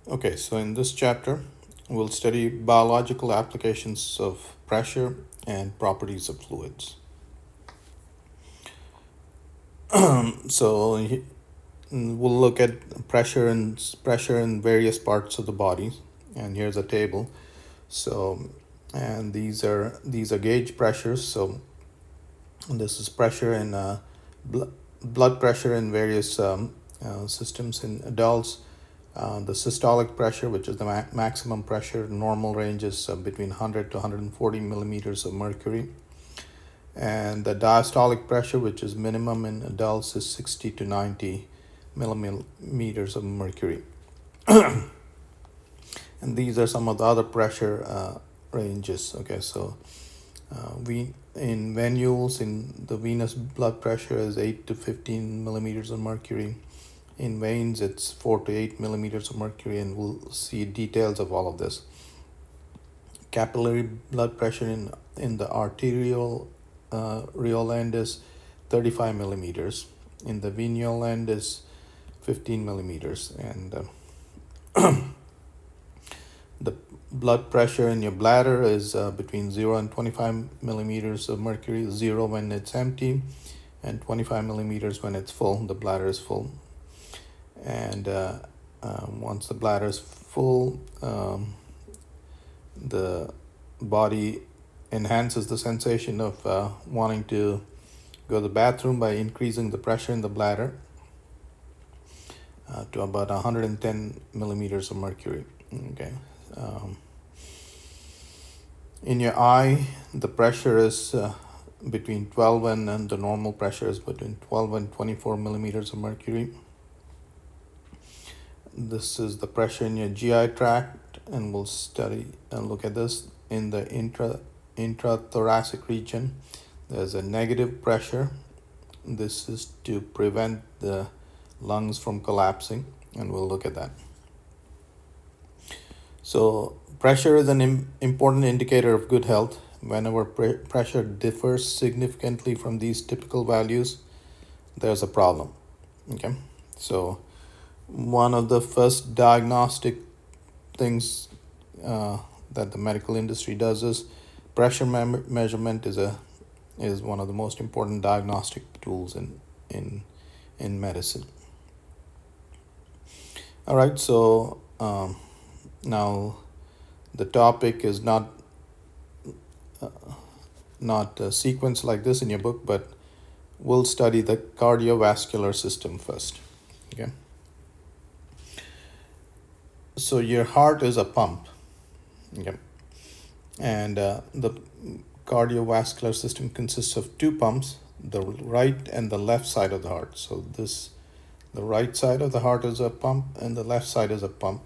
Okay, so in this chapter, we'll study biological applications of pressure and properties of fluids. So we'll look at pressure in various parts of the body, and here's a table. So, and these are gauge pressures. So this is pressure in blood pressure in various systems in adults. The systolic pressure, which is the maximum pressure, normal range is between 100 to 140 millimeters of mercury. And the diastolic pressure, which is minimum in adults, is 60 to 90 millimeters of mercury. And these are some of the other pressure ranges. Okay, so we in venules, in the venous blood pressure is 8 to 15 millimeters of mercury. In veins, it's 4 to 8 millimeters of mercury, and we'll see details of all of this. Capillary blood pressure in the arterial real end is 35 millimeters. In the venial end is 15 millimeters. And the blood pressure in your bladder is between 0 and 25 millimeters of mercury, 0 when it's empty, and 25 millimeters when it's full. The bladder is full. And once the bladder is full, the body enhances the sensation of wanting to go to the bathroom by increasing the pressure in the bladder to about 110 millimeters of mercury. Okay. In your eye, the pressure is between 12 and the normal pressure is between 12 and 24 millimeters of mercury. This is the pressure in your GI tract, and we'll study and look at this. In the intrathoracic region, there's a negative pressure. This is to prevent the lungs from collapsing, and we'll look at that. So pressure is an important indicator of good health. Whenever pressure differs significantly from these typical values, there's a problem. Okay, so one of the first diagnostic things that the medical industry does is pressure measurement is one of the most important diagnostic tools in medicine. All right, so now the topic is not sequenced like this in your book, but we'll study the cardiovascular system first. Okay. So your heart is a pump. Okay. And the cardiovascular system consists of two pumps, the right and the left side of the heart. So the right side of the heart is a pump and the left side is a pump.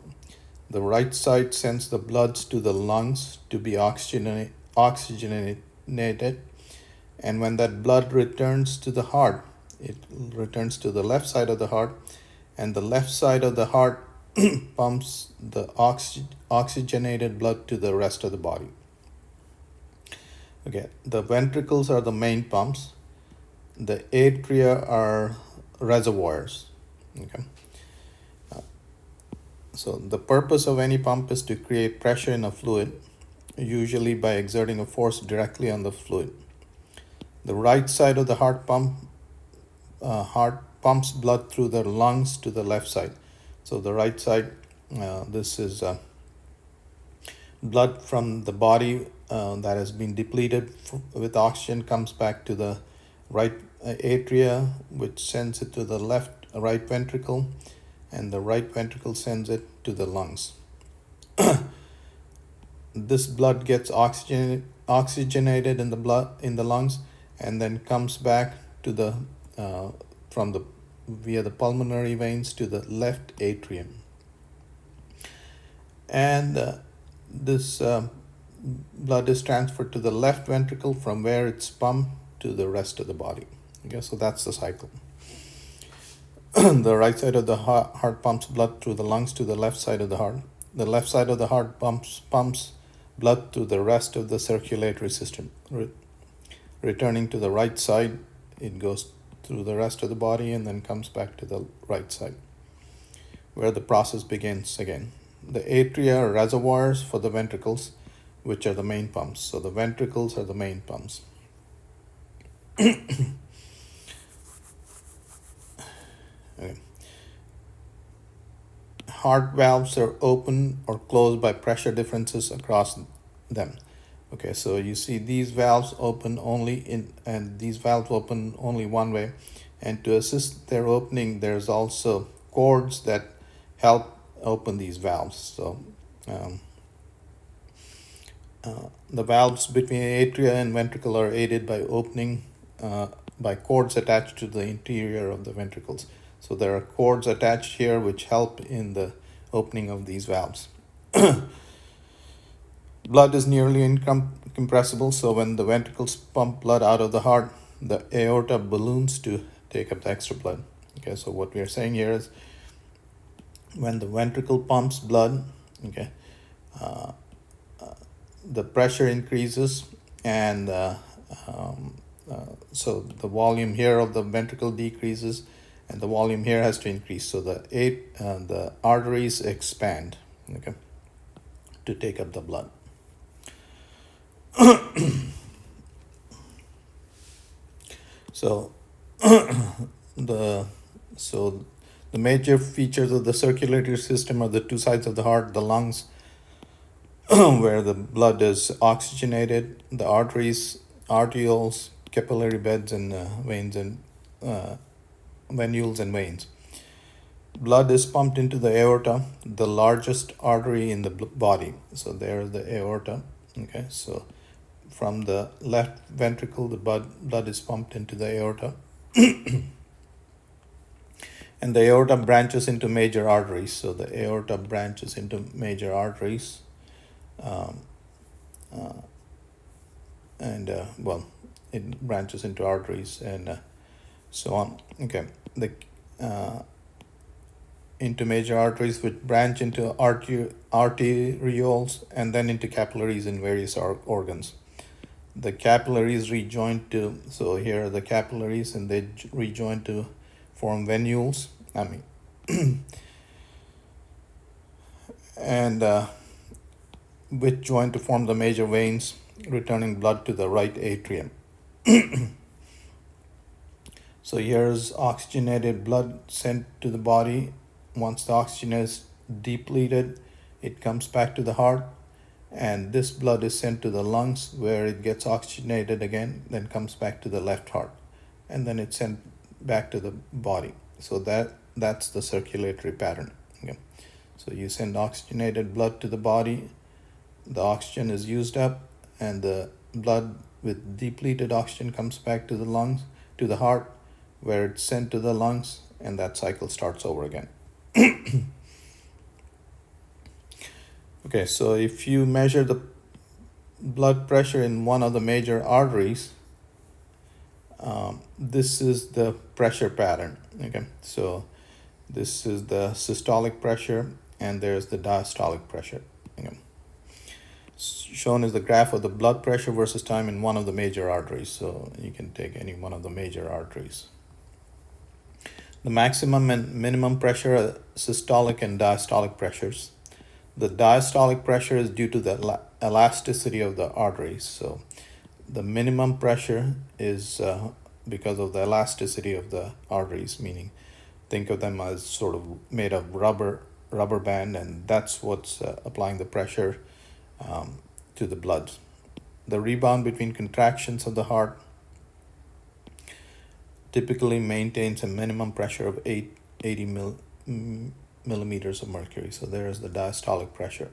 The right side sends the blood to the lungs to be oxygenated, and when that blood returns to the heart, it returns to the left side of the heart, and the left side of the heart pumps the oxygenated blood to the rest of the body. Okay, the ventricles are the main pumps. The atria are reservoirs. Okay. So the purpose of any pump is to create pressure in a fluid, usually by exerting a force directly on the fluid. The right side of the heart pumps blood through the lungs to the left side. So the right side, this is blood from the body that has been depleted with oxygen comes back to the right atria, which sends it to the right ventricle, and the right ventricle sends it to the lungs. This blood gets oxygenated in the lungs, and then comes back to the via the pulmonary veins to the left atrium. And this blood is transferred to the left ventricle, from where it's pumped to the rest of the body. Okay, so that's the cycle. The right side of the heart pumps blood through the lungs to the left side of the heart. The left side of the heart pumps blood to the rest of the circulatory system. Returning to the right side, it goes through the rest of the body and then comes back to the right side, where the process begins again. the atria are reservoirs for the ventricles, which are the main pumps. So the ventricles are the main pumps. Okay. Heart valves are open or closed by pressure differences across them. Okay, so you see these valves open only and these valves open only one way, and to assist their opening, there's also cords that help open these valves. So the valves between atria and ventricle are aided by opening by cords attached to the interior of the ventricles. So there are cords attached here which help in the opening of these valves. Blood is nearly incompressible, so when the ventricles pump blood out of the heart, the aorta balloons to take up the extra blood. Okay, so what we are saying here is when the ventricle pumps blood, okay, the pressure increases, and so the volume here of the ventricle decreases, and the volume here has to increase. So the arteries expand, okay, to take up the blood. So the major features of the circulatory system are the two sides of the heart, the lungs, where the blood is oxygenated, the arteries, arterioles, capillary beds, and veins and venules and veins. Blood is pumped into the aorta, the largest artery in the body. So there is the aorta. Okay, so from the left ventricle, the blood is pumped into the aorta. And the aorta branches into major arteries. So the aorta branches into major arteries. Well, it branches into arteries and so on. Okay, into major arteries, which branch into arterioles and then into capillaries in various organs. The capillaries rejoin to, so here are the capillaries, and they rejoin to form venules. And which join to form the major veins, returning blood to the right atrium. So here's oxygenated blood sent to the body. Once the oxygen is depleted, it comes back to the heart, and this blood is sent to the lungs where it gets oxygenated again, then comes back to the left heart, and then it's sent back to the body. So that's the circulatory pattern. Okay. So you send oxygenated blood to the body, the oxygen is used up, and the blood with depleted oxygen comes back to the lungs, to the heart, where it's sent to the lungs, and that cycle starts over again. Okay, so if you measure the blood pressure in one of the major arteries, this is the pressure pattern. Okay, so this is the systolic pressure, and there's the diastolic pressure. Okay. Shown is the graph of the blood pressure versus time in one of the major arteries. So you can take any one of the major arteries. The maximum and minimum pressure are systolic and diastolic pressures. The diastolic pressure is due to the elasticity of the arteries. So the minimum pressure is because of the elasticity of the arteries, meaning think of them as sort of made of rubber band, and that's what's applying the pressure to the blood. The rebound between contractions of the heart typically maintains a minimum pressure of 80 millimeters of mercury. So there is the diastolic pressure.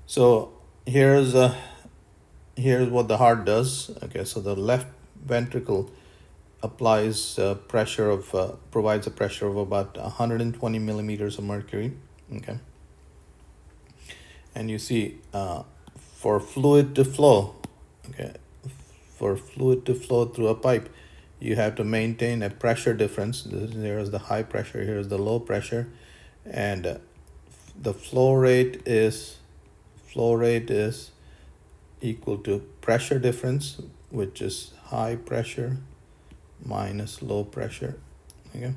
So here's what the heart does. Okay, so the left ventricle applies provides a pressure of about 120 millimeters of mercury. Okay, and you see for fluid to flow, okay, for fluid to flow through a pipe, you have to maintain a pressure difference. There is the high pressure, here is the low pressure, and the flow rate is equal to pressure difference, which is high pressure minus low pressure. Okay,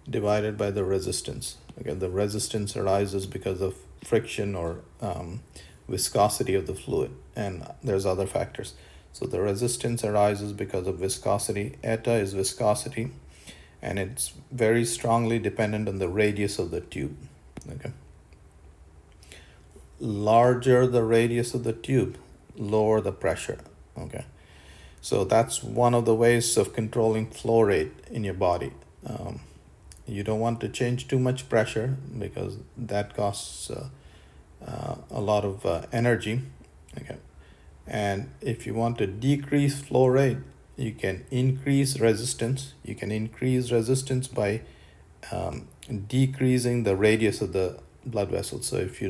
divided by the resistance. Again, the resistance arises because of friction or viscosity of the fluid, and there's other factors. So the resistance arises because of viscosity. Eta is viscosity, and it's very strongly dependent on the radius of the tube. Okay. Larger the radius of the tube, lower the pressure. Okay. So that's one of the ways of controlling flow rate in your body. You don't want to change too much pressure because that costs a lot of energy. Okay. And if you want to decrease flow rate, you can increase resistance. You can increase resistance by decreasing the radius of the blood vessel. So if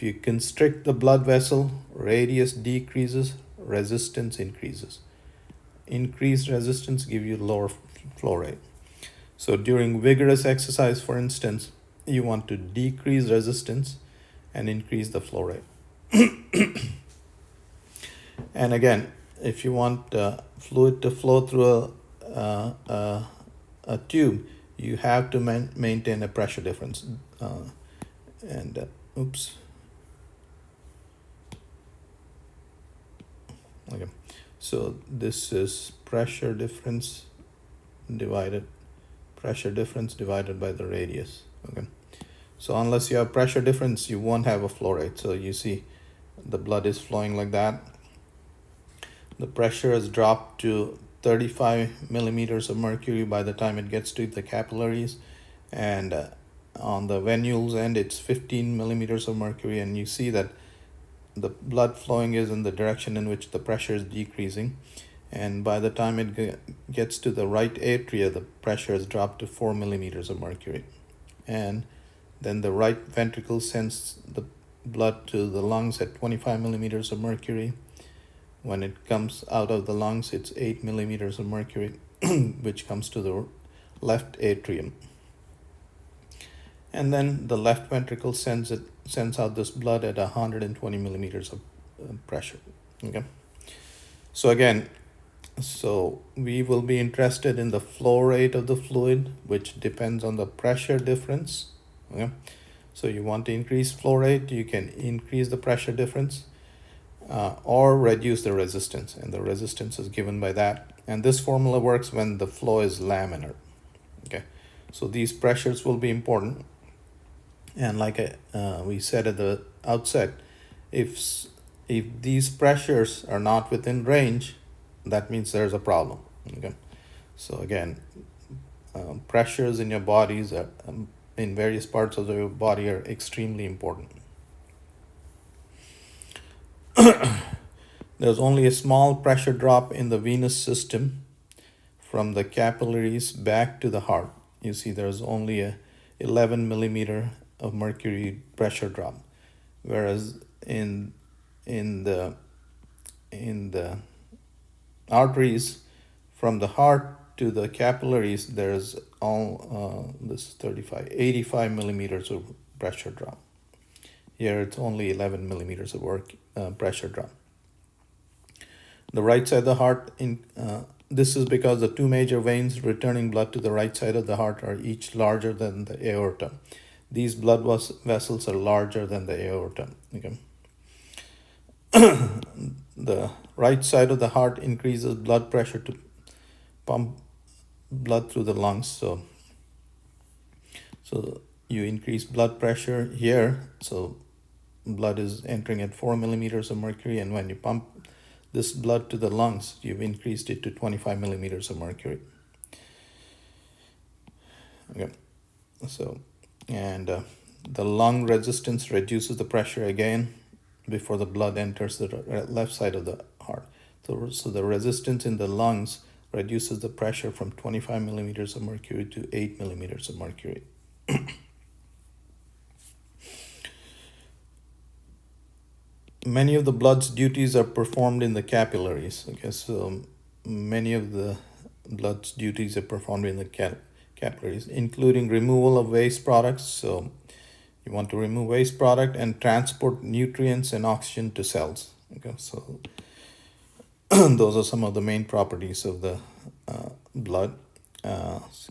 you constrict the blood vessel, radius decreases, resistance increases. Increased resistance give you lower flow rate. So during vigorous exercise, for instance, you want to decrease resistance and increase the flow rate. And again, if you want fluid to flow through a tube, you have to maintain a pressure difference. Oops. Okay, so this is pressure difference divided by the radius. Okay, so unless you have pressure difference, you won't have a flow rate. So you see the blood is flowing like that. The pressure has dropped to 35 millimeters of mercury by the time it gets to the capillaries, and on the venules end it's 15 millimeters of mercury, and you see that the blood flowing is in the direction in which the pressure is decreasing, and by the time it gets to the right atria, the pressure has dropped to 4 millimeters of mercury, and then the right ventricle sends the blood to the lungs at 25 millimeters of mercury. When it comes out of the lungs, it's 8 millimeters of mercury, which comes to the left atrium. And then the left ventricle sends out this blood at 120 millimeters of pressure. Okay. So again, we will be interested in the flow rate of the fluid, which depends on the pressure difference. Okay. So you want to increase flow rate, you can increase the pressure difference. Or reduce the resistance, and the resistance is given by that. And this formula works when the flow is laminar. Okay, so these pressures will be important. And like we said at the outset, if these pressures are not within range, that means there's a problem. Okay, so again, pressures in your bodies are, in various parts of your body are extremely important. There's only a small pressure drop in the venous system from the capillaries back to the heart. You see there's only a 11 millimeter of mercury pressure drop, whereas in the arteries from the heart to the capillaries, there's 85 millimeters of pressure drop. Here it's only 11 millimeters of pressure drop. The right side of the heart, this is because the two major veins returning blood to the right side of the heart are each larger than the aorta. These blood vessels are larger than the aorta. Okay. The right side of the heart increases blood pressure to pump blood through the lungs. So you increase blood pressure here, so blood is entering at 4 millimeters of mercury, and when you pump this blood to the lungs, you've increased it to 25 millimeters of mercury. Okay, so the lung resistance reduces the pressure again before the blood enters the left side of the heart. So the resistance in the lungs reduces the pressure from 25 millimeters of mercury to 8 millimeters of mercury. Many of the blood's duties are performed in the capillaries. Okay, so many of the blood's duties are performed in the capillaries, including removal of waste products. So you want to remove waste product and transport nutrients and oxygen to cells. Okay, so those are some of the main properties of the blood.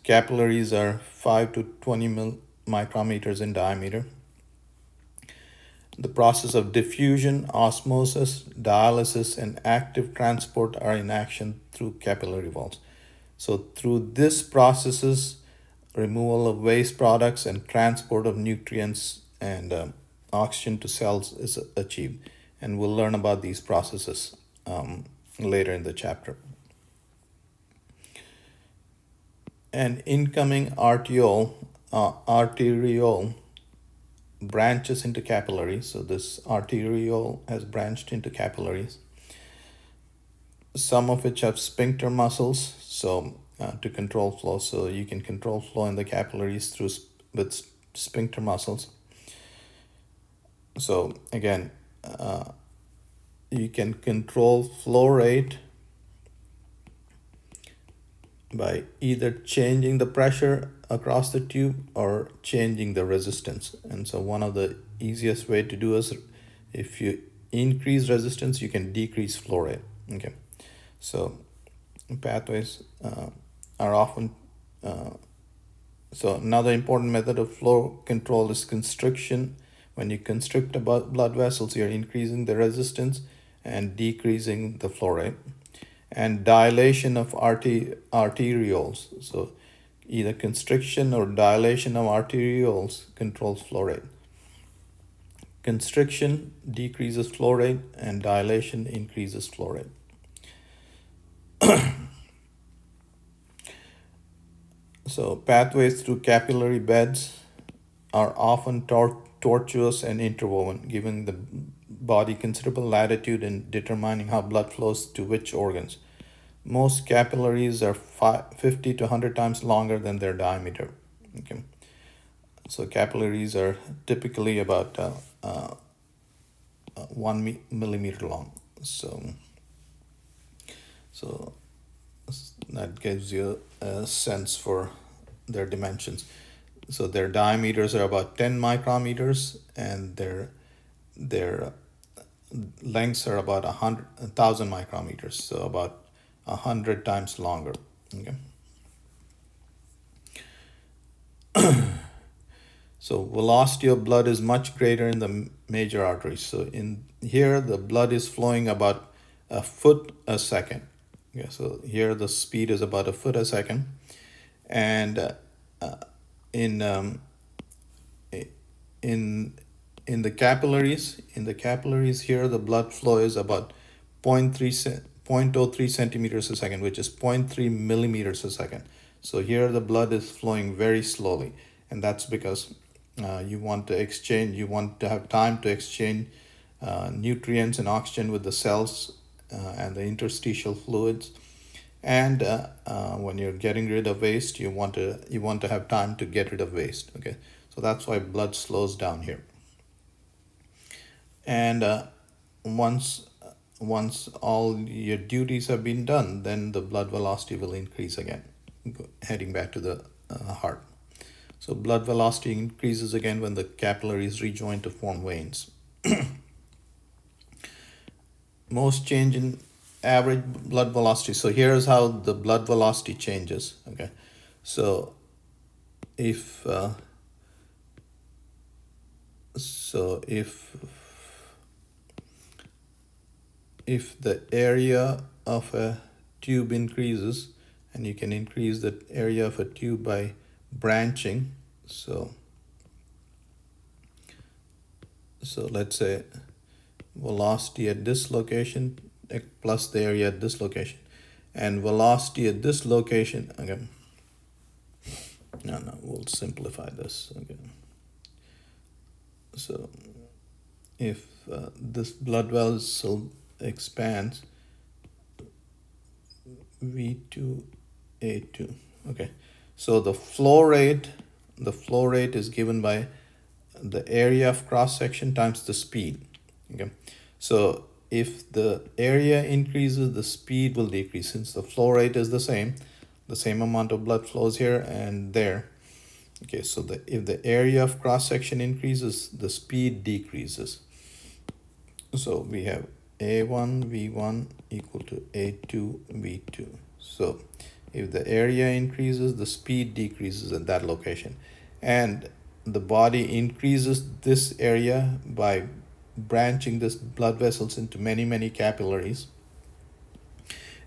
Capillaries are 5 to 20 micrometers in diameter. The process of diffusion, osmosis, dialysis, and active transport are in action through capillary walls. So through this processes, removal of waste products and transport of nutrients and oxygen to cells is achieved. And we'll learn about these processes later in the chapter. An incoming arteriole branches into capillaries. So this arteriole has branched into capillaries, some of which have sphincter muscles, so to control flow. So you can control flow in the capillaries through with sphincter muscles. So again, you can control flow rate by either changing the pressure across the tube or changing the resistance. And so one of the easiest way to do is if you increase resistance, you can decrease flow rate. Okay, so pathways are often so another important method of flow control is constriction. When you constrict the blood vessels, you're increasing the resistance and decreasing the flow rate. And dilation of arterioles. So either constriction or dilation of arterioles controls flow rate. Constriction decreases flow rate and dilation increases flow rate. So pathways through capillary beds are often tortuous and interwoven, giving the body considerable latitude in determining how blood flows to which organs. Most capillaries are 50 to 100 times longer than their diameter. Okay, so capillaries are typically about 1 millimeter long. So that gives you a sense for their dimensions. So their diameters are about 10 micrometers, and their lengths are about 1,000 micrometers. So about 100 times longer. Okay. So velocity of blood is much greater in the major arteries. So in here, the blood is flowing about a foot a second. Okay, so here the speed is about a foot a second, and in the capillaries, here the blood flow is about 0.03 centimeters a second, which is 0.3 millimeters a second. So here the blood is flowing very slowly, and that's because you want to have time to exchange nutrients and oxygen with the cells and the interstitial fluids. And when you're getting rid of waste, you want to have time to get rid of waste. Okay, so that's why blood slows down here. And once all your duties have been done, then the blood velocity will increase again, heading back to the heart. So blood velocity increases again when the capillaries rejoin to form veins. Most change in average blood velocity. So here's how the blood velocity changes. Okay, so if the area of a tube increases, and you can increase the area of a tube by branching. So let's say velocity at this location plus the area at this location, and velocity at this location. Okay, we'll simplify this. Okay, so if this blood vessel expands, V2 A2. Okay, so the flow rate is given by the area of cross section times the speed. Okay, so if the area increases, the speed will decrease, since the flow rate is the same amount of blood flows here and there. Okay, so if the area of cross section increases, the speed decreases. So we have A1 V1 equal to A2 V2. So If the area increases, the speed decreases at that location. And the body increases this area by branching this blood vessels into many, many capillaries.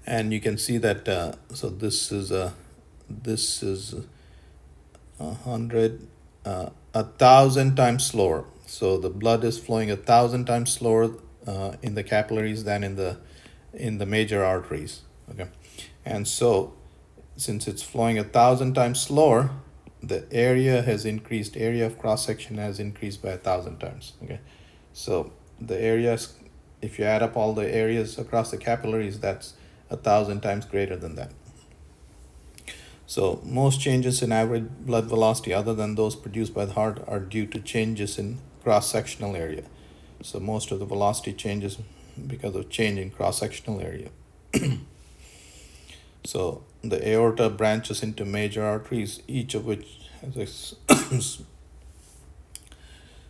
And you can see that, so this is 1,000 times slower. So the blood is flowing 1,000 times slower in the capillaries than in the major arteries. Okay, and so since it's flowing 1,000 times slower, the area has increased. Area of cross section has increased by 1,000 times. Okay, so the areas, if you add up all the areas across the capillaries, that's 1,000 times greater than that. So most changes in average blood velocity other than those produced by the heart are due to changes in cross-sectional area. So most of the velocity changes because of change in cross-sectional area. So the aorta branches into major arteries, each of which has a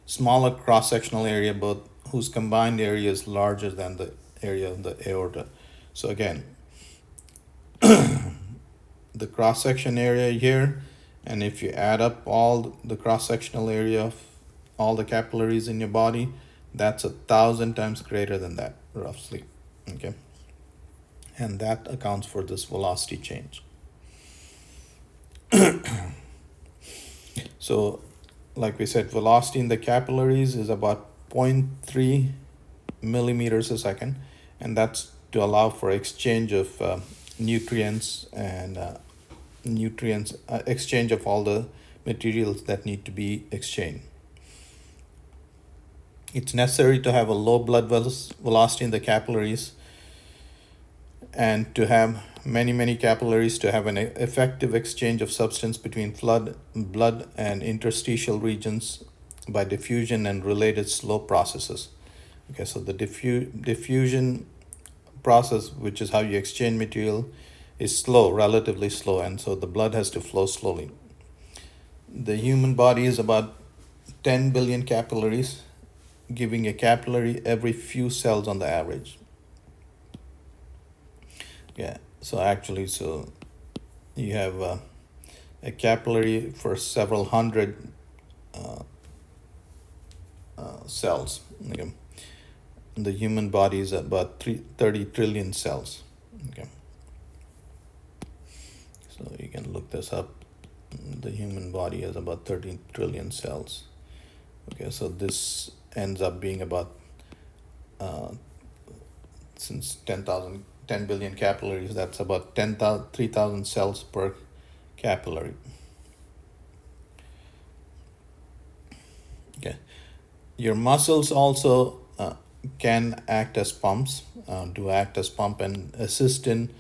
smaller cross-sectional area, but whose combined area is larger than the area of the aorta. So again, the cross-section area here, and if you add up all the cross-sectional area of all the capillaries in your body, that's 1,000 times greater than that, roughly. Okay, and that accounts for this velocity change. So like we said, velocity in the capillaries is about 0.3 millimeters a second, and that's to allow for exchange of nutrients and exchange of all the materials that need to be exchanged. It's necessary to have a low blood velocity in the capillaries and to have many capillaries to have an effective exchange of substance between blood and interstitial regions by diffusion and related slow processes. Okay, so the diffusion process, which is how you exchange material, is slow, relatively slow, and so the blood has to flow slowly. The human body is about 10 billion capillaries, giving a capillary every few cells on the average. Yeah, so actually, so you have a capillary for several hundred cells. Okay. The human body is about 30 trillion cells. Okay. So you can look this up. The human body has about 13 trillion cells. Okay, so this ends up being about, since 10 billion capillaries, that's about 3,000 cells per capillary. Okay, your muscles also can act as pumps, and assist in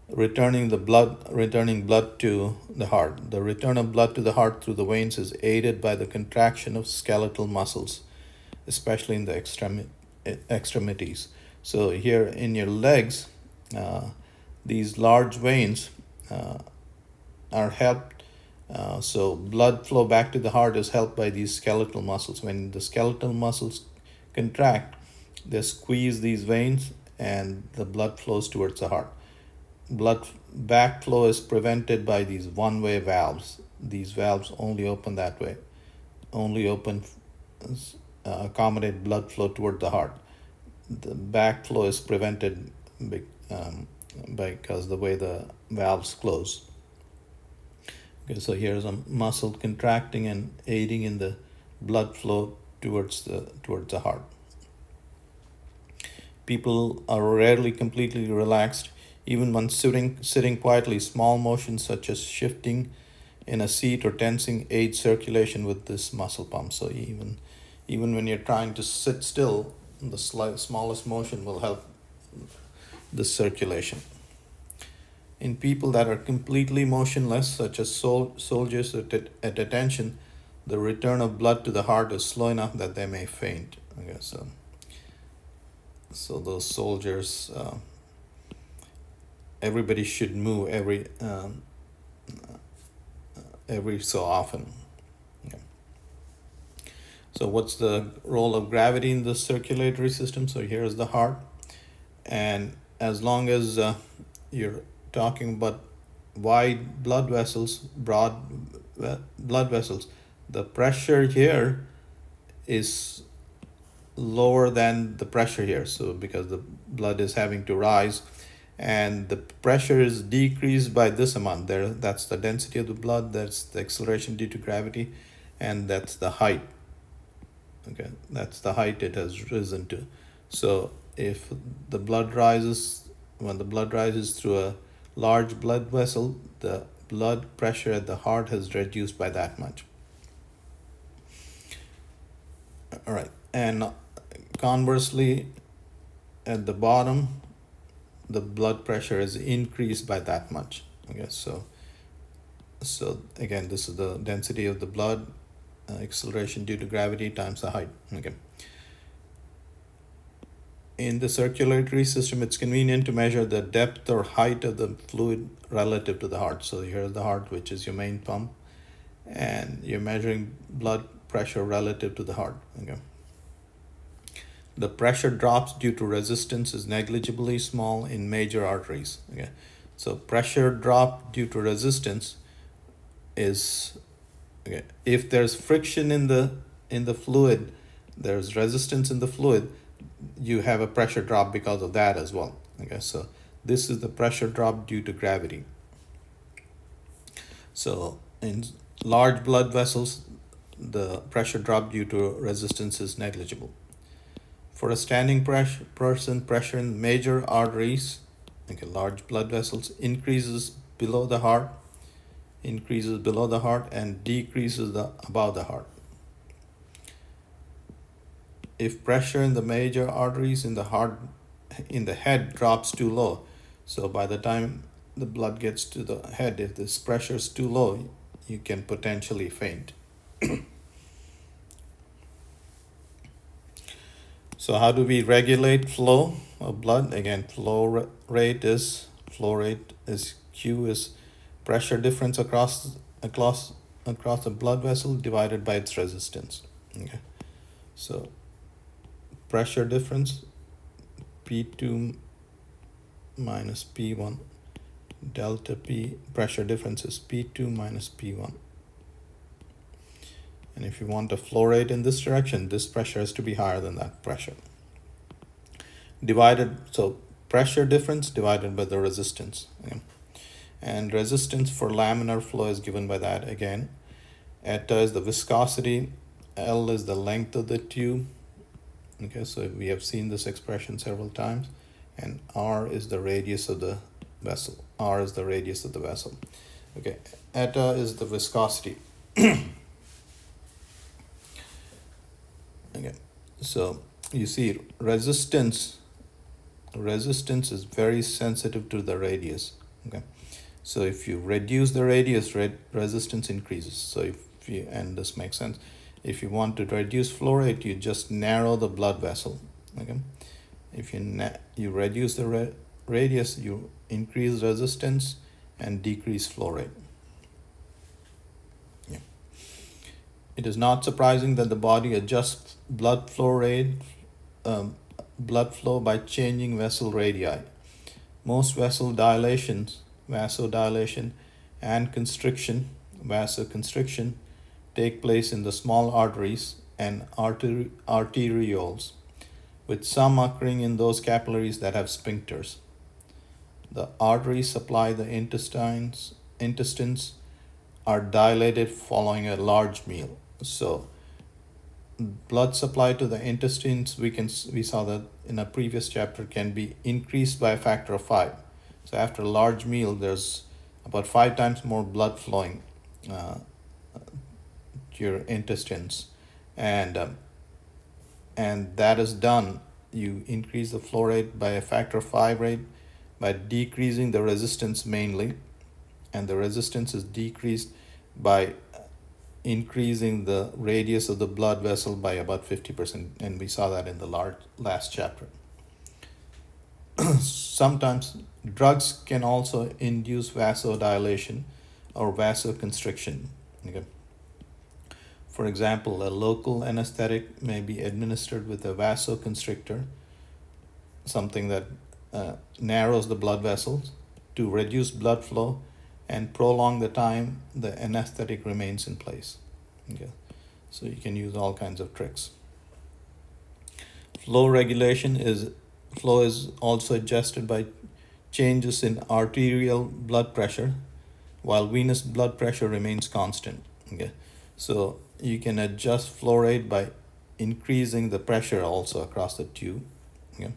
returning blood to the heart. The return of blood to the heart through the veins is aided by the contraction of skeletal muscles, especially in the extremities. So here in your legs, these large veins are helped. So blood flow back to the heart is helped by these skeletal muscles. When the skeletal muscles contract, they squeeze these veins and the blood flows towards the heart. Blood backflow is prevented by these one-way valves. These valves only open that way, accommodate blood flow toward the heart. The backflow is prevented because the way the valves close. Okay, so here's a muscle contracting and aiding in the blood flow towards the heart. People are rarely completely relaxed. Even when sitting quietly, small motions such as shifting in a seat or tensing aid circulation with this muscle pump. So even when you're trying to sit still, the smallest motion will help the circulation. In people that are completely motionless, such as soldiers at attention, the return of blood to the heart is slow enough that they may faint. Okay, so those soldiers, everybody should move every so often. Okay. So what's the role of gravity in the circulatory system? So here's the heart, and as long as you're talking about wide blood vessels, broad blood vessels, the pressure here is lower than the pressure here. So because the blood is having to rise and the pressure is decreased by this amount there, that's the density of the blood, that's the acceleration due to gravity, and that's the height. Okay, that's the height it has risen to. So if the blood rises, when the blood rises through a large blood vessel, the blood pressure at the heart has reduced by that much. All right, and conversely, at the bottom, the blood pressure is increased by that much. Okay, so again, this is the density of the blood, acceleration due to gravity times the height. Okay. In the circulatory system, it's convenient to measure the depth or height of the fluid relative to the heart. So here's the heart, which is your main pump, and you're measuring blood pressure relative to the heart. Okay. The pressure drops due to resistance is negligibly small in major arteries. Okay. So pressure drop due to resistance is, okay, if there's friction in the fluid, there's resistance in the fluid, you have a pressure drop because of that as well. Okay, so this is the pressure drop due to gravity. So in large blood vessels, the pressure drop due to resistance is negligible. For a standing person, pressure in major arteries, okay, large blood vessels, increases below the heart, and decreases above the heart. If pressure in the major arteries in the heart, in the head, drops too low, so by the time the blood gets to the head, if this pressure is too low, you can potentially faint. So how do we regulate flow of blood? Again, flow rate is Q is pressure difference across a blood vessel divided by its resistance. Okay, so pressure difference P2 minus P1, delta P, pressure difference is P2 minus P1. And if you want a flow rate in this direction, this pressure has to be higher than that pressure. So pressure difference divided by the resistance. Okay. And resistance for laminar flow is given by that again. Eta is the viscosity, L is the length of the tube. Okay, so we have seen this expression several times. And R is the radius of the vessel. Okay, eta is the viscosity. Okay, so you see resistance is very sensitive to the radius. Okay, so if you reduce the radius, resistance increases. So if you, and this makes sense, if you want to reduce flow rate, you just narrow the blood vessel. Okay, if you reduce the radius, you increase resistance and decrease flow rate. Yeah. It is not surprising that the body adjusts blood flow by changing vessel radii. Most vasodilation and vasoconstriction take place in the small arteries and arterioles, with some occurring in those capillaries that have sphincters. The arteries supply the intestines are dilated following a large meal. So blood supply to the intestines, we saw that in a previous chapter, can be increased by a factor of 5. So after a large meal, there's about 5 times more blood flowing to your intestines, and that is done. You increase the flow rate by a factor of 5 rate by decreasing the resistance mainly, and the resistance is decreased by increasing the radius of the blood vessel by about 50%, and we saw that in the last chapter. Sometimes drugs can also induce vasodilation or vasoconstriction. Okay. For example, a local anesthetic may be administered with a vasoconstrictor, something that narrows the blood vessels to reduce blood flow and prolong the time the anesthetic remains in place. Okay, so you can use all kinds of tricks. Flow regulation is flow is also adjusted by changes in arterial blood pressure, while venous blood pressure remains constant. Okay, so you can adjust flow rate by increasing the pressure also across the tube. Okay.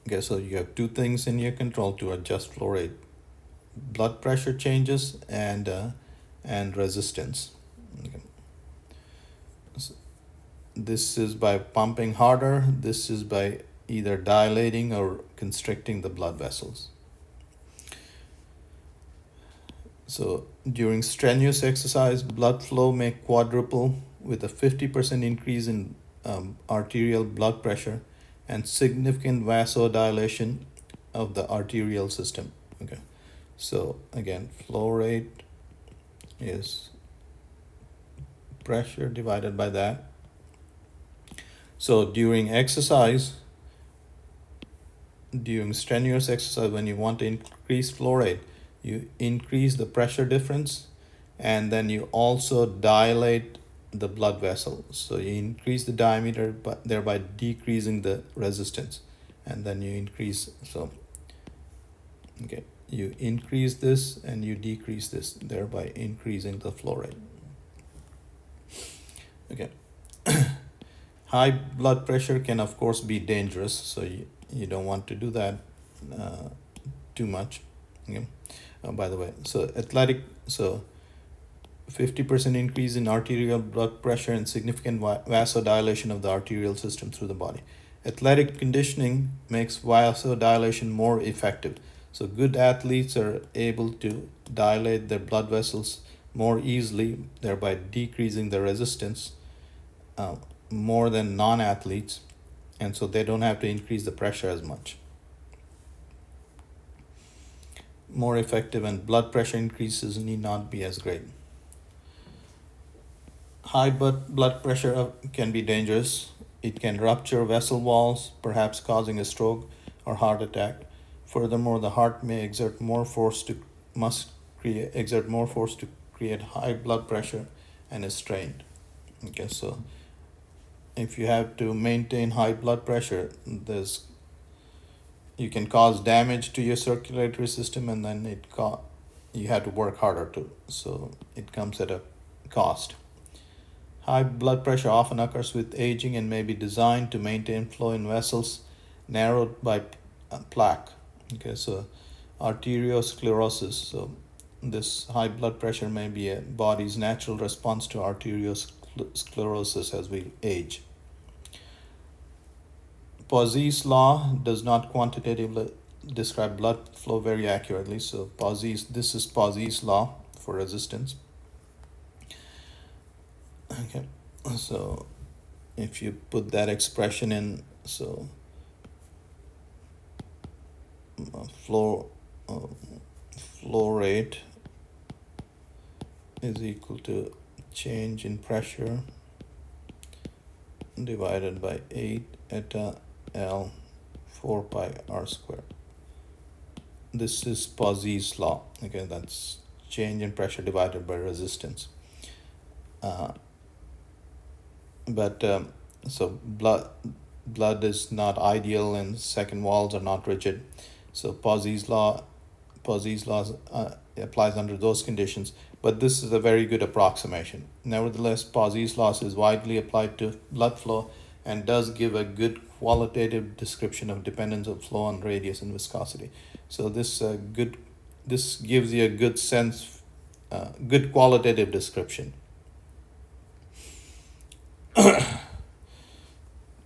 Okay, so you have two things in your control to adjust flow rate: blood pressure changes and resistance. Okay. So this is by pumping harder. This is by either dilating or constricting the blood vessels. So during strenuous exercise, blood flow may quadruple with a 50% increase in arterial blood pressure and significant vasodilation of the arterial system. Okay, so again, flow rate is pressure divided by that. So during strenuous exercise, when you want to increase flow rate, you increase the pressure difference, and then you also dilate the blood vessel. So you increase the diameter, but thereby decreasing the resistance, and then you increase. So okay, you increase this and you decrease this, thereby increasing the flow rate. Okay. High blood pressure can of course be dangerous, so you don't want to do that too much. Okay. By the way, so 50% increase in arterial blood pressure and significant vasodilation of the arterial system through the body. Athletic conditioning makes vasodilation more effective. So good athletes are able to dilate their blood vessels more easily, thereby decreasing the resistance more than non-athletes, and so they don't have to increase the pressure as much. More effective, and blood pressure increases need not be as great. High blood pressure can be dangerous. It can rupture vessel walls, perhaps causing a stroke or heart attack. Furthermore, the heart may exert more force to create high blood pressure and is strained. Okay, so if you have to maintain high blood pressure, you can cause damage to your circulatory system, and then you have to work harder too. So it comes at a cost. High blood pressure often occurs with aging and may be designed to maintain flow in vessels narrowed by plaque. Okay, so arteriosclerosis. So this high blood pressure may be a body's natural response to arteriosclerosis as we age. Paussy's law does not quantitatively describe blood flow very accurately. So this is Paussy's law for resistance. Okay, so if you put that expression in, so flow rate is equal to change in pressure divided by 8 eta L 4 pi r squared. This is Paussy's law. Okay, that's change in pressure divided by resistance. So blood is not ideal and second walls are not rigid. So Paussy's law applies under those conditions, but this is a very good approximation. Nevertheless, Paussy's law is widely applied to blood flow and does give a good qualitative description of dependence of flow on radius and viscosity. So this gives you a good sense, good qualitative description.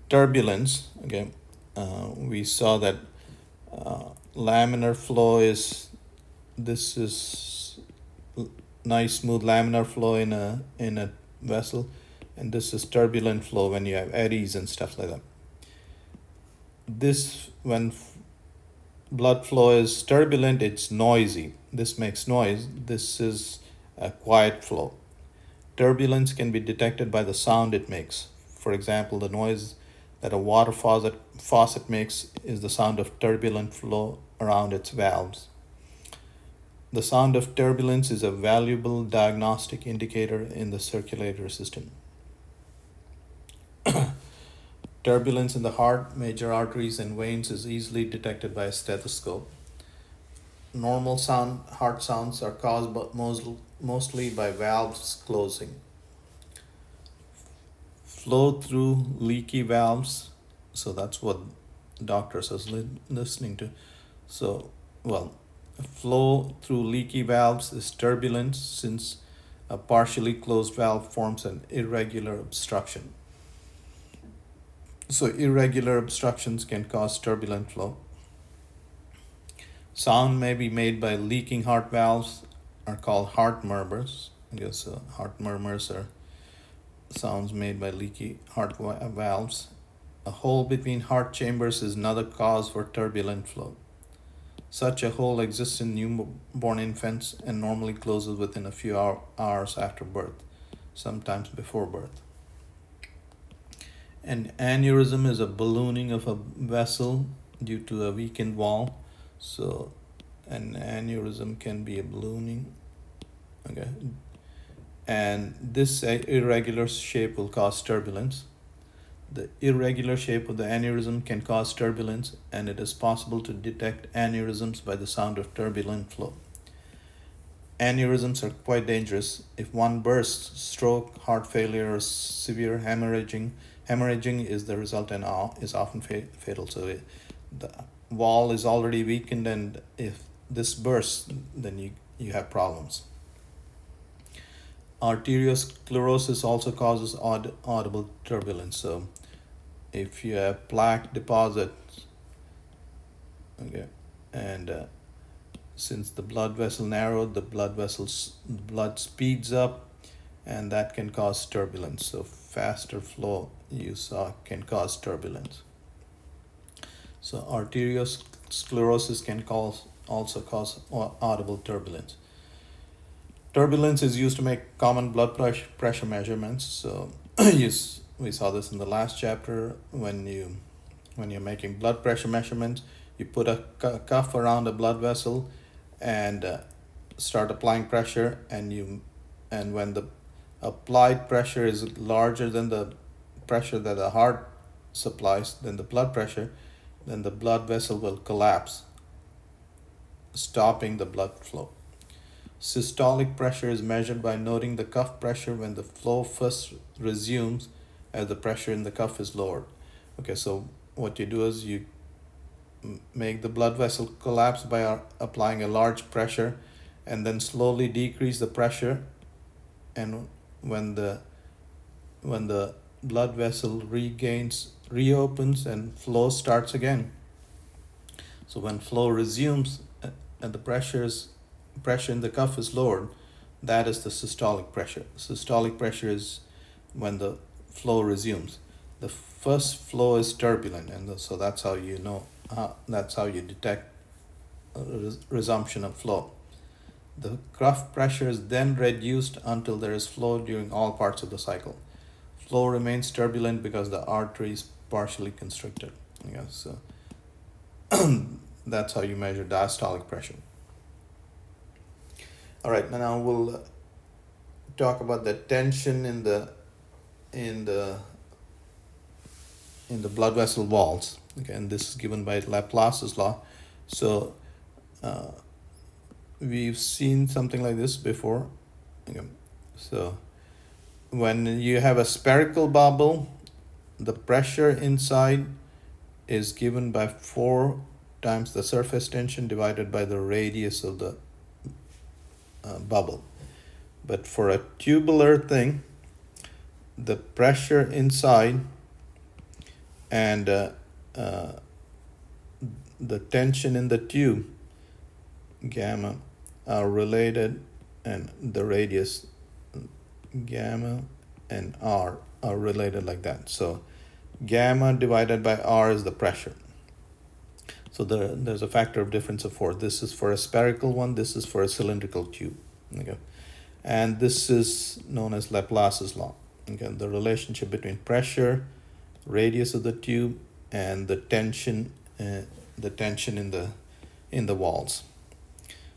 Turbulence, okay, we saw that laminar flow is nice smooth laminar flow in a vessel, and this is turbulent flow when you have eddies and stuff like that. When blood flow is turbulent, it's noisy. This makes noise. This is a quiet flow. Turbulence can be detected by the sound it makes. For example, the noise that a water faucet makes is the sound of turbulent flow around its valves. The sound of turbulence is a valuable diagnostic indicator in the circulatory system. Turbulence in the heart, major arteries, and veins is easily detected by a stethoscope. Normal heart sounds are caused mostly by valves closing. Flow through leaky valves, so that's what doctors are listening to. So, well, flow through leaky valves is turbulence since a partially closed valve forms an irregular obstruction. So, irregular obstructions can cause turbulent flow. Sound may be made by leaking heart valves, are called heart murmurs. Heart murmurs are sounds made by leaky heart valves. A hole between heart chambers is another cause for turbulent flow. Such a hole exists in newborn infants and normally closes within a few hours after birth, sometimes before birth. An aneurysm is a ballooning of a vessel due to a weakened wall. So an aneurysm can be a ballooning. Okay. And this irregular shape will cause turbulence. The irregular shape of the aneurysm can cause turbulence, and it is possible to detect aneurysms by the sound of turbulent flow. Aneurysms are quite dangerous. If one bursts, stroke, heart failure, or severe hemorrhaging is the result and is often fatal. So the wall is already weakened, and if this bursts, then you have problems. Arteriosclerosis also causes audible turbulence. So if you have plaque deposits, okay, and since the blood vessel narrowed, the blood speeds up, and that can cause turbulence. So faster flow you saw can cause turbulence. So arteriosclerosis can also cause audible turbulence. Turbulence is used to make common blood pressure measurements. So we saw this in the last chapter. When you're making blood pressure measurements, you put a cuff around a blood vessel and start applying pressure, and when the applied pressure is larger than the pressure that the heart supplies, then the blood vessel will collapse, stopping the blood flow. Systolic pressure is measured by noting the cuff pressure when the flow first resumes as the pressure in the cuff is lowered. Okay, so what you do is you make the blood vessel collapse by applying a large pressure, and then slowly decrease the pressure, and when the blood vessel reopens and flow starts again. So when flow resumes and the pressure in the cuff is lowered, that is the systolic pressure. Systolic pressure is when the flow resumes. The first flow is turbulent, and so that's how you know. That's how you detect a resumption of flow. The cuff pressure is then reduced until there is flow during all parts of the cycle. Flow remains turbulent because the artery is partially constricted. So that's how you measure diastolic pressure. All right, now we'll talk about the tension in the blood vessel walls. Okay, and this is given by Laplace's law. So we've seen something like this before. Okay. So when you have a spherical bubble, the pressure inside is given by 4 times the surface tension divided by the radius of the bubble. But for a tubular thing, the pressure inside and the tension in the tube, gamma, are related, and the radius, gamma and r, are related like that. So gamma divided by r is the pressure. So there's a factor of difference of 4. This is for a spherical one, this is for a cylindrical tube. Okay. And this is known as Laplace's law. Okay. The relationship between pressure, radius of the tube, and the tension in the in the walls.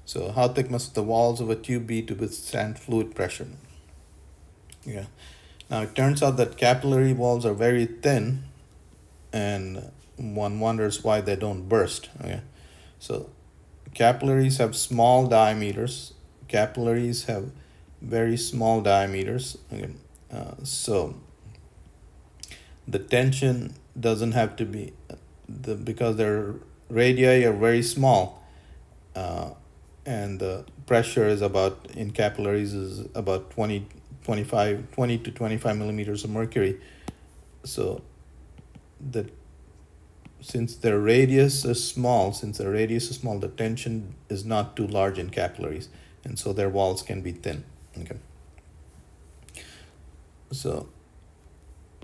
So how thick must the walls of a tube be to withstand fluid pressure? Yeah. Now it turns out that capillary walls are very thin, and one wonders why they don't burst. Okay. So capillaries have small diameters. Capillaries have very small diameters. Okay. So the tension doesn't have to be because their radii are very small, and the pressure is about in capillaries is about 20 to 25 millimeters of mercury. So the since the radius is small, the tension is not too large in capillaries, and so their walls can be thin. Okay. So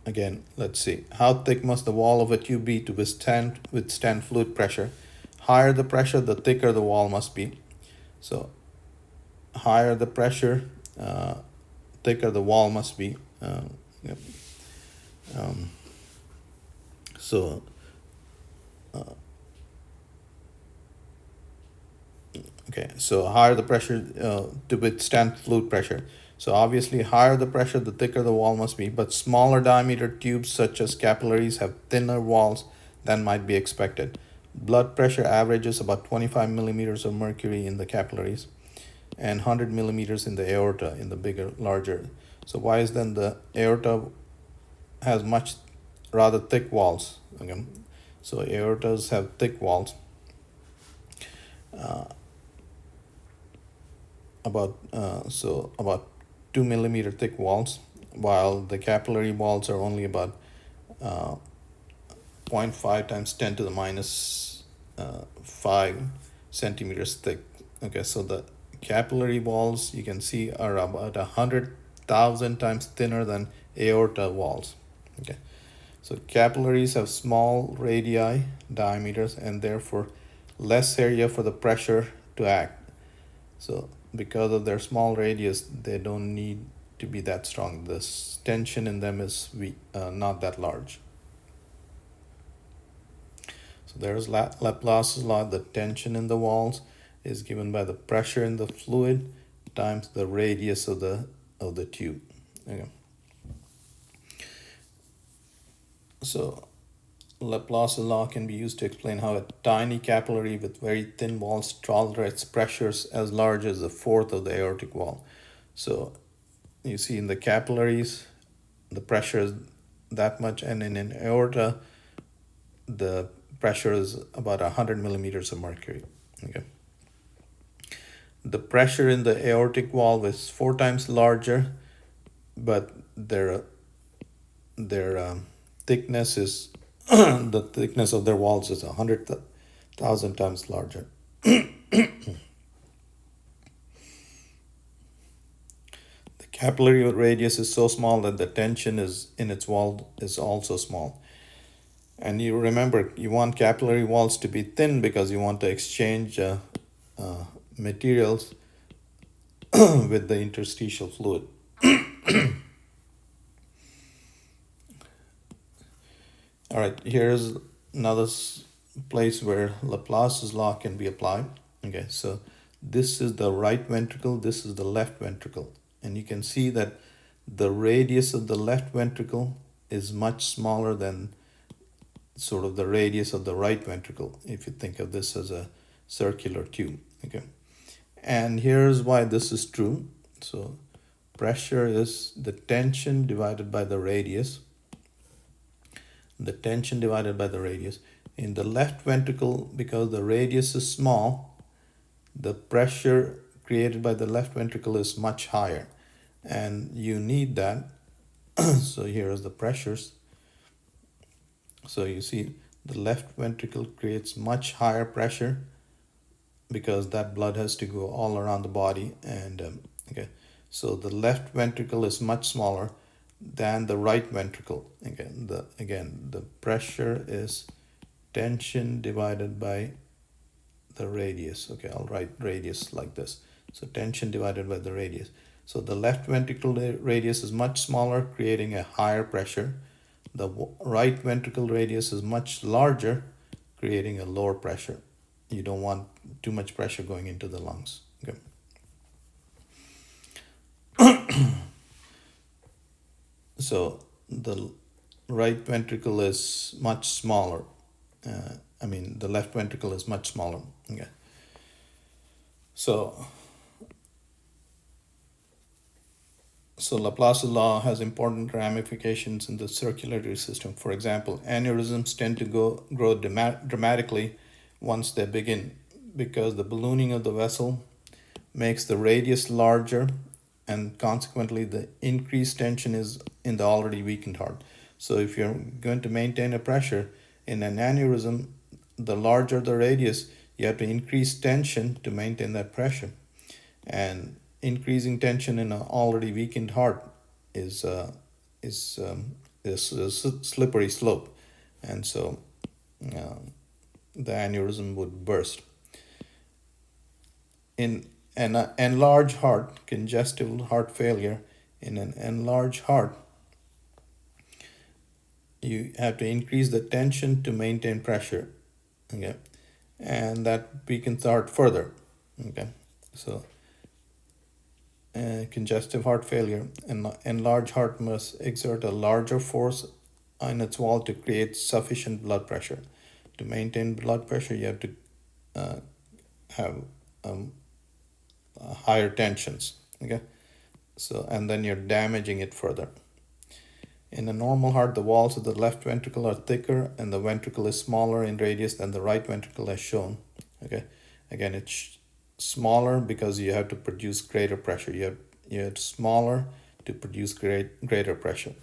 again, let's see. How thick must the wall of a tube be to withstand fluid pressure? Higher the pressure, the thicker the wall must be. So higher the pressure, thicker the wall must be. Yep. So okay, so higher the pressure to withstand fluid pressure. So obviously, higher the pressure, the thicker the wall must be. But smaller diameter tubes, such as capillaries, have thinner walls than might be expected. Blood pressure averages about 25 millimeters of mercury in the capillaries, and 100 millimeters in the aorta, in the larger. So why is then the aorta has much rather thick walls? Again, so aortas have thick walls. About 2 millimeter thick walls, while the capillary walls are only about 0.5 times 10 to the minus 5 centimeters thick. Okay, so the capillary walls, you can see, are about 100,000 times thinner than aorta walls. Okay, so capillaries have small radii diameters and therefore less area for the pressure to act. So because of their small radius, they don't need to be that strong. The tension in them is not that large. So there's Laplace's law. The tension in the walls is given by the pressure in the fluid times the radius of the tube. Okay. So Laplace's law can be used to explain how a tiny capillary with very thin walls tolerates pressures as large as a fourth of the aortic wall. So you see in the capillaries, the pressure is that much, and in an aorta, the pressure is about 100 millimeters of mercury. Okay. The pressure in the aortic wall is 4 times larger, but their thickness is the thickness of their walls is 100,000 times larger. The capillary radius is so small that the tension is in its wall is also small. And you remember, you want capillary walls to be thin because you want to exchange materials with the interstitial fluid. All right, here's another place where Laplace's law can be applied. Okay, so this is the right ventricle, this is the left ventricle. And you can see that the radius of the left ventricle is much smaller than sort of the radius of the right ventricle, if you think of this as a circular tube. Okay, and here's why this is true. So pressure is the tension divided by the radius. The tension divided by the radius. In the left ventricle, because the radius is small, the pressure created by the left ventricle is much higher, and you need that. So here is the pressures. So you see the left ventricle creates much higher pressure because that blood has to go all around the body, and okay, so the left ventricle is much smaller than the right ventricle. Again, the pressure is tension divided by the radius. Okay, I'll write radius like this. So tension divided by the radius. So the left ventricle radius is much smaller, creating a higher pressure. The right ventricle radius is much larger, creating a lower pressure. You don't want too much pressure going into the lungs. Okay. So the right ventricle is much smaller. The left ventricle is much smaller. Okay. So, Laplace's law has important ramifications in the circulatory system. For example, aneurysms tend to grow dramatically once they begin because the ballooning of the vessel makes the radius larger, and consequently the increased tension is in the already weakened heart. So if you're going to maintain a pressure in an aneurysm, the larger the radius, you have to increase tension to maintain that pressure. And increasing tension in an already weakened heart is is a slippery slope, and so uh, the aneurysm would burst. In an enlarged heart, congestive heart failure, in an enlarged heart, you have to increase the tension to maintain pressure. Okay, and that weakens the heart further. Okay, so congestive heart failure, an enlarged heart must exert a larger force on its wall to create sufficient blood pressure. To maintain blood pressure, you have to have um, higher tensions. Okay, so and then you're damaging it further. In a normal heart, the walls of the left ventricle are thicker and the ventricle is smaller in radius than the right ventricle as shown. Okay, again, it's smaller because you have to produce greater pressure. You have smaller to produce greater pressure.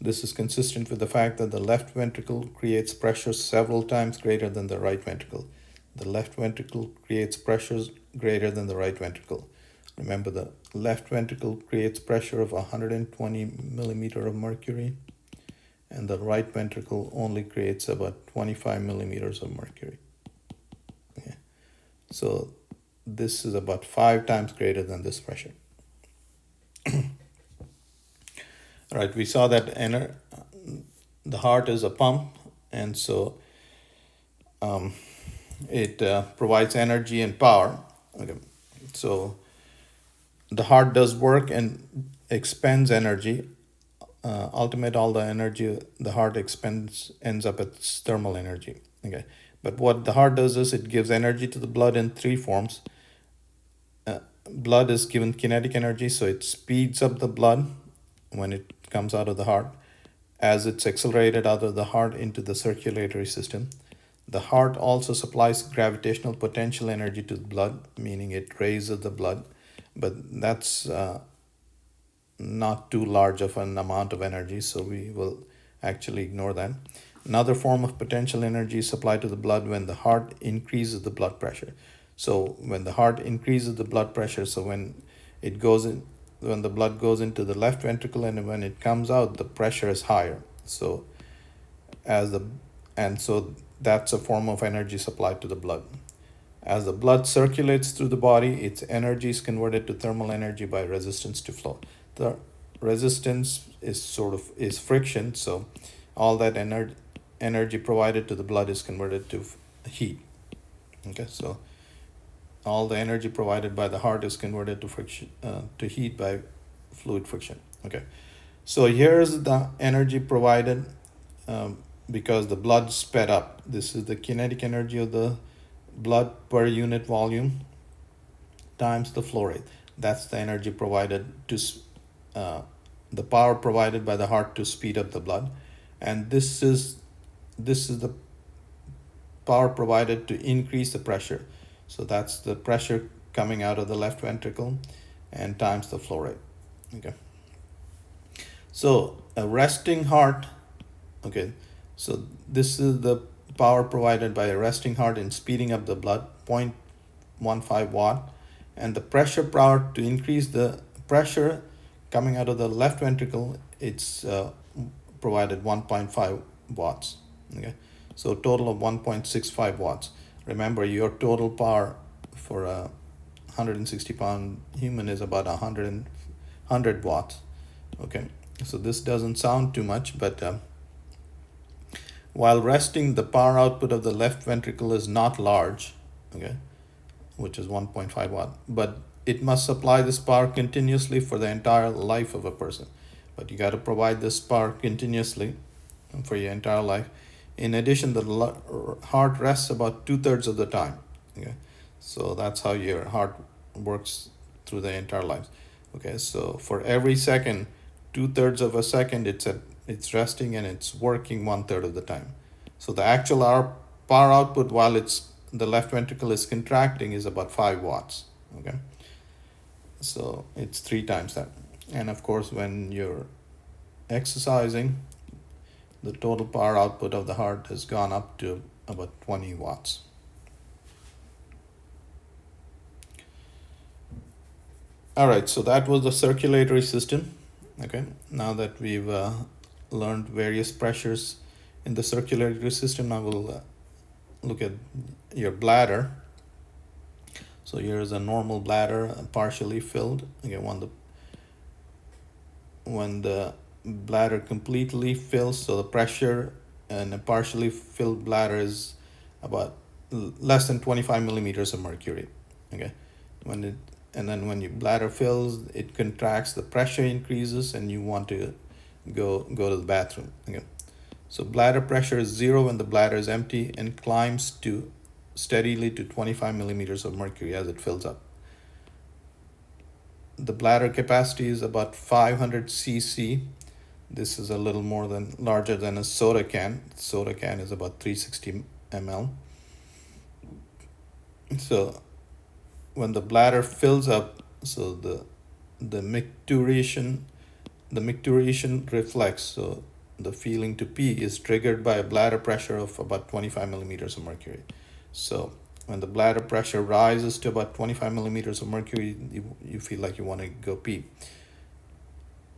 This is consistent with the fact that the left ventricle creates pressure several times greater than the right ventricle. The left ventricle creates pressures greater than the right ventricle. Remember, the left ventricle creates pressure of 120 millimeter of mercury, and the right ventricle only creates about 25 millimeters of mercury. Okay. So this is about 5 times greater than this pressure. All right, we saw that the heart is a pump, and so it provides energy and power. Okay, so the heart does work and expends energy. Ultimate, all the energy the heart expends ends up as thermal energy. Okay, but what the heart does is it gives energy to the blood in 3 forms. Blood is given kinetic energy, so it speeds up the blood when it comes out of the heart as it's accelerated out of the heart into the circulatory system. The heart also supplies gravitational potential energy to the blood, meaning it raises the blood, but that's not too large of an amount of energy, so we will actually ignore that. Another form of potential energy is supplied to the blood when the heart increases the blood pressure. So when the heart increases the blood pressure, so when the blood goes into the left ventricle and when it comes out, the pressure is higher. So so that's a form of energy supplied to the blood. As the blood circulates through the body, its energy is converted to thermal energy by resistance to flow. The resistance is friction, so all that energy provided to the blood is converted to heat. Okay, so all the energy provided by the heart is converted to friction to heat by fluid friction. Okay, so here's the energy provided because the blood sped up. This is the kinetic energy of the blood per unit volume times the flow rate. That's the energy provided to the power provided by the heart to speed up the blood, and this is the power provided to increase the pressure. So that's the pressure coming out of the left ventricle and times the flow rate. Okay, so a resting heart, okay, so this is the power provided by a resting heart in speeding up the blood, 0.15 watt, and the pressure power to increase the pressure coming out of the left ventricle, it's provided 1.5 watts. Okay, so total of 1.65 watts. Remember, your total power for a 160-pound human is about 100 watts. Okay, so this doesn't sound too much, but While resting, the power output of the left ventricle is not large, okay, which is 1.5 watt, but it must supply this power continuously for the entire life of a person. But you got to provide this power continuously for your entire life. In addition, the heart rests about 2/3 of the time. Okay, so that's how your heart works through the entire life. Okay, so for every second, 2/3 of a second, it's resting and it's working 1/3 of the time. So the actual power output while the left ventricle is contracting is about 5 watts. Okay, so it's 3 times that. And of course, when you're exercising, the total power output of the heart has gone up to about 20 watts. All right, so that was the circulatory system. Okay, now that we've learned various pressures in the circulatory system, I will look at your bladder. So here's a normal bladder, partially filled. Again, when the bladder completely fills, so the pressure in a partially filled bladder is about less than 25 millimeters of mercury. Okay, and then when your bladder fills, it contracts, the pressure increases, and you want to go to the bathroom. Okay, so bladder pressure is 0 when the bladder is empty and climbs steadily to 25 millimeters of mercury as it fills up. The bladder capacity is about 500 cc. This is a little larger than a soda can. Soda can is about 360 ml. So when the bladder fills up, so the micturition reflex, so the feeling to pee is triggered by a bladder pressure of about 25 millimeters of mercury. So when the bladder pressure rises to about 25 millimeters of mercury, you feel like you want to go pee.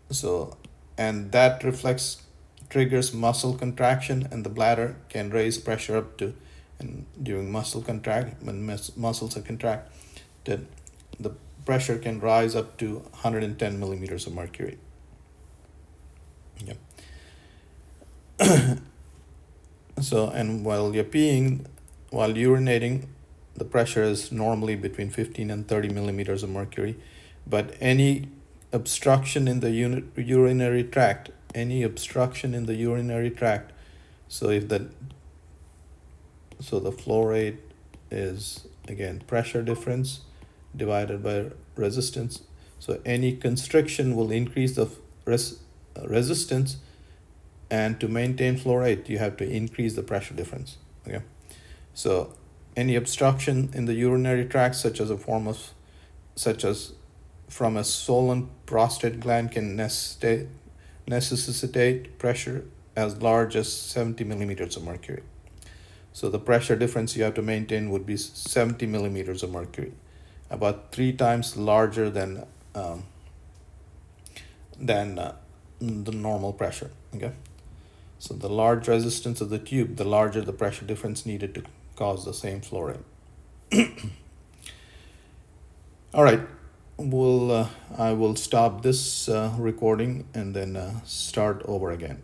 So, and that reflex triggers muscle contraction, and the bladder can raise pressure up to, and during when muscles are contracted, the pressure can rise up to 110 millimeters of mercury. Yeah. So, and while urinating, the pressure is normally between 15 and 30 millimeters of mercury, but any obstruction in the urinary tract, so the flow rate is, again, pressure difference divided by resistance. So any constriction will increase the resistance, and to maintain flow rate, you have to increase the pressure difference. Okay, so any obstruction in the urinary tract, such as from a swollen prostate gland, can necessitate pressure as large as 70 millimeters of mercury. So the pressure difference you have to maintain would be 70 millimeters of mercury, about 3 times larger than the normal pressure. Okay, so the large resistance of the tube, the larger the pressure difference needed to cause the same flow rate. All right, I will stop this recording and then start over again.